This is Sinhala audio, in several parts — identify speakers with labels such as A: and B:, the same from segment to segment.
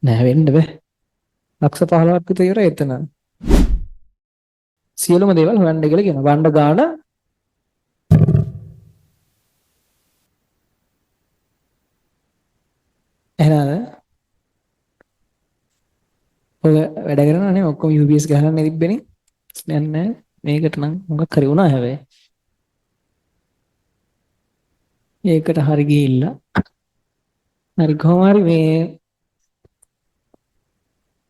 A: නෑ වෙන්න බෑ. ලක්ෂ 15ක් විතර ඉවරයි එතන. සියලුම දේවල් හොයන්න කියලා කියනවා. වණ්ඩ ගාන එහෙනම් ඔය වැඩ කරනවා නේ ඔක්කොම UPS ගහන්න තිබ්බනේ. නෑ නෑ මේකට නම් මොකක් හරි වුණා හැබැයි. ඒකට හරි ගිහිල්ලා හරි කොහොම හරි මේ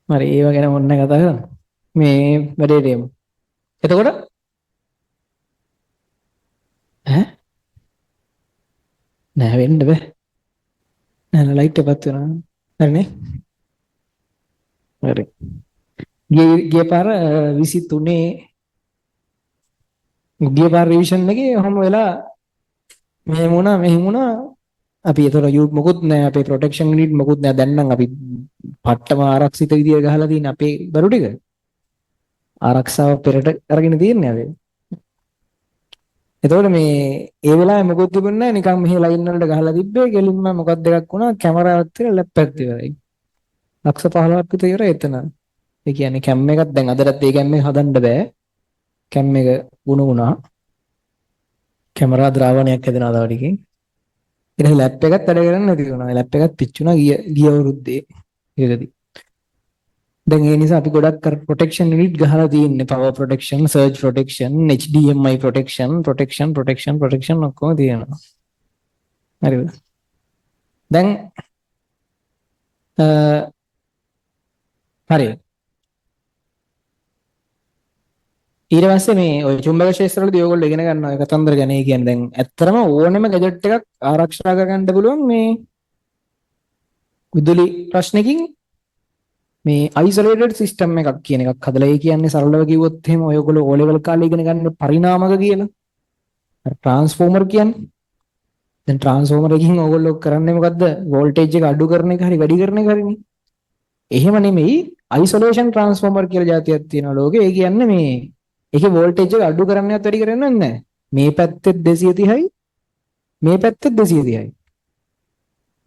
A: හරි ඒව ගැන මොන්න කතා කරමු. මේ වැඩේ දෙමු. එතකොට ඈ නෑ වෙන්න බෑ. නෑ ලයිට් එකපත් වෙනවා. හරිනේ. හරි. ගිය පාර 23 ගිය පාර රිවිෂන් එකේ ඔහම වෙලා මෙහෙම වුණා අපි ඒතර මොකුත් නෑ අපේ ප්‍රොටෙක්ෂන් යුනිට් මොකුත් නෑ දැන් නම් අපි පට්ටම ආරක්ෂිත විදියට ගහලා තියෙන අපේ දරු ටික ආරක්ෂාව පෙරට අරගෙන තියෙන්නේ අපි. එතකොට මේ ඒ වෙලාවේ මොකුත් තිබුණේ නෑ නිකන් මෙහි ලයින් වලට ගහලා තිබ්බේ ගෙලින්ම මොකක් දෙකක් වුණා කැමරාවක් තියලා ලැප් එකක් ඉවරයි. ලක්ෂ 15ක් විතර ඉවරයි එතන. ඒ කියන්නේ කැම් එකක් දැන් අදටත් ඒ කැම් එක හදන්න බෑ. කැම් එක වුණ වුණා. කැමරා ද්‍රාවණයක් හැදෙනවා තව ටිකකින්. ඊට ලැප් එකත් වැඩ කරන්නේ නැති වුණා. ලැප් එකත් පිච්චුණා ගිය අවුරුද්දේ ඒකදී. දැන් ඒ නිසා අපි ගොඩක් ප්‍රොටෙක්ෂන් යුනිට් ගහලා තියෙන්නේ. Power protection, surge protection, HDMI protection ඔක්කොම තියෙනවා. හරිද? දැන් හරි. ඊට පස්සේ මේ ඔය චුම්බක ක්ෂේත්‍රවලදී ඔයගොල්ලෝ ඉගෙන ගන්නවා ඒ කතන්දර ගැන. ඒ කියන්නේ දැන් ඇත්තටම ඕනෙම ගැජට් එකක් ආරක්ෂා කරගන්න පුළුවන් මේ විදුලි ප්‍රශ්නකින් මේ අයිසොලේටඩ් සිස්ටම් එකක් කියන එකක් හදලා. ඒ කියන්නේ සරලව කිව්වොත් එහෙම ඔයගොල්ලෝ O level කාලේ ඉගෙන ගන්න පරිණාමක කියලා. අර ට්‍රාන්ස්ෆෝමර් කියන්නේ. දැන් ට්‍රාන්ස්ෆෝමර් එකකින් ඔයගොල්ලෝ කරන්නේ මොකද්ද? වෝල්ටේජ් එක අඩු කරන එක හරි වැඩි කරන එක හරිනේ. එහෙම නෙමෙයි අයිසොලේෂන් ට්‍රාන්ස්ෆෝමර් කියලා જાතියක් තියෙනවා ලෝකේ. ඒ කියන්නේ මේ ඒකේ වෝල්ටේජ් එක අඩු කරන්නවත් වැඩි කරන්නවත් නැහැ. මේ පැත්තේ 230යි මේ පැත්තේ 230යි.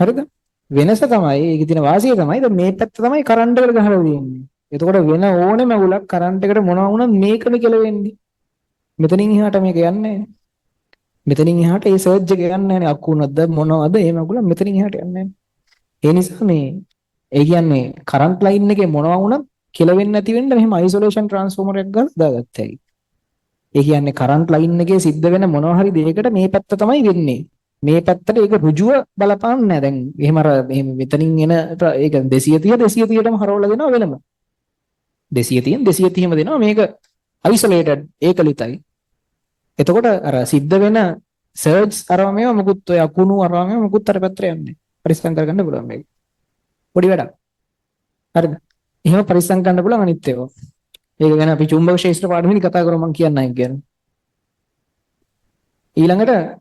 A: හරිද? වෙනස තමයි ඒකේ තියෙන වාසිය තමයි දැන් මේ පැත්ත තමයි කරන්ට් එකට ගහලා තියෙන්නේ. එතකොට වෙන ඕනෙම උලක් කරන්ට් එකට මොනවා වුණත් මේකම කෙලවෙන්නේ. මෙතනින් එහාට මේක යන්නේ නැහැ. මෙතනින් එහාට ඒ සර්ජ් එක යන්නේ නැහැ නේ. අකුණක්ද මොනවද ඒ මගුල මෙතනින් එහාට යන්නේ නැහැ. ඒ නිසා මේ ඒ කියන්නේ කරන්ට් ලයින් එකේ මොනවා වුණත් කෙලවෙන්නේ නැති වෙන්න මෙහෙම අයිසොලේෂන් ට්‍රාන්ස්ෆෝමර් එකක් ගන්න දාගත්තා. ඒ කියන්නේ කරන්ට් ලයින් එකේ සිද්ධ වෙන මොනවා හරි දෙයකට මේ පැත්ත තමයි වෙන්නේ. මේ පැත්තට ඒක ඍජුව බලපාන්නේ නැහැ. දැන් එහෙම අර මෙහෙම මෙතනින් එන ඒක 230ටම හරවලා දෙනවා වෙනම. 230ම දෙනවා මේක අයිසොලේටඩ් ඒකලිතයි. එතකොට අර සිද්ධ වෙන සර්ජ්ස් අරව මේවා මොකුත් ඔය අකුණු අරව මේවා මොකුත් අර පැත්තට යන්නේ. පරිස්සම් කරගන්න පුළුවන් මේක. පොඩි වැඩක්. හරිද? එහෙම පරිස්සම් කරන්න පුළුවන් අනිත් ඒවා. ඒක ගැන අපි චුම්බක ක්ෂේත්‍ර පාඩමේදී කතා කරමු මම කියන්නම් ඒක ගැන. ඊළඟට